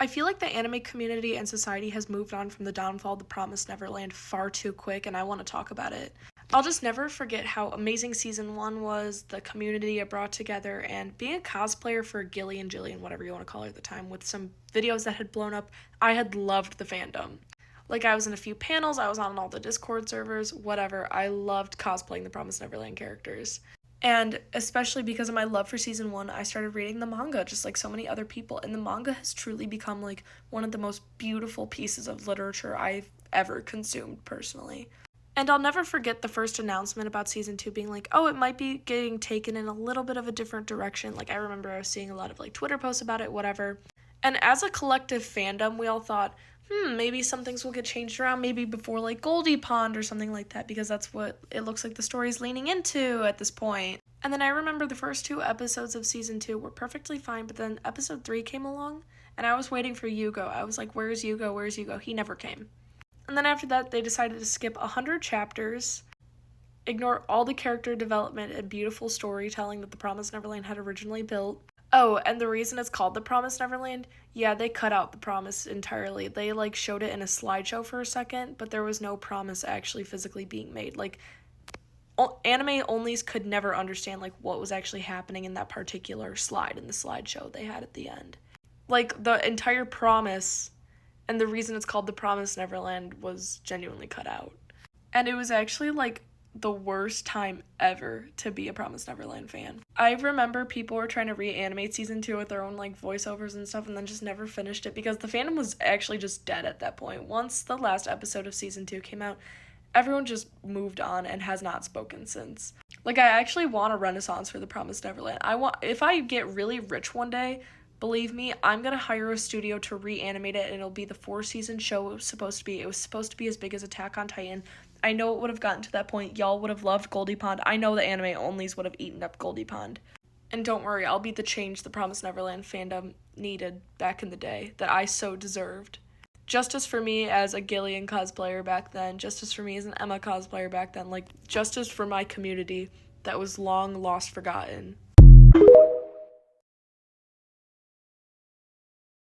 I feel like the anime community and society has moved on from the downfall of the Promised Neverland far too quick, and I want to talk about it. I'll just never forget how amazing season 1 was, the community it brought together, and being a cosplayer for Gilly and Jillian, whatever you want to call her at the time, with some videos that had blown up. I had loved the fandom. Like, I was in a few panels, I was on all the Discord servers, whatever. I loved cosplaying the Promised Neverland characters. And especially because of my love for season 1, I started reading the manga just like so many other people. And the manga has truly become like one of the most beautiful pieces of literature I've ever consumed personally. And I'll never forget the first announcement about season 2 being like, oh, it might be getting taken in a little bit of a different direction. Like, I remember I was seeing a lot of like Twitter posts about it, whatever. And as a collective fandom, we all thought, maybe some things will get changed around, maybe before like Goldie Pond or something like that, because that's what it looks like the story's leaning into at this point. And then I remember the first 2 episodes of season 2 were perfectly fine, but then episode 3 came along, and I was waiting for Yugo. I was like, where's Yugo? Where's Yugo? He never came. And then after that, they decided to skip 100 chapters, ignore all the character development and beautiful storytelling that the Promised Neverland had originally built. Oh, and the reason it's called The Promised Neverland, yeah, they cut out the promise entirely. They, like, showed it in a slideshow for a second, but there was no promise actually physically being made. Like, anime onlys could never understand, like, what was actually happening in that particular slide in the slideshow they had at the end. Like, the entire promise and the reason it's called The Promised Neverland was genuinely cut out. And it was actually, like, the worst time ever to be a Promised Neverland fan. I remember people were trying to reanimate season 2 with their own like voiceovers and stuff and then just never finished it because the fandom was actually just dead at that point. Once the last episode of season 2 came out, everyone just moved on and has not spoken since. Like, I actually want a renaissance for the Promised Neverland. If I get really rich one day, believe me, I'm gonna hire a studio to reanimate it, and it'll be the 4-season show it was supposed to be. It was supposed to be as big as Attack on Titan. I know it would have gotten to that point. Y'all would have loved Goldie Pond. I know the anime onlys would have eaten up Goldie Pond. And don't worry, I'll be the change the Promised Neverland fandom needed back in the day that I so deserved. Justice for me as a Gillian cosplayer back then, justice for me as an Emma cosplayer back then, like, justice for my community that was long lost forgotten.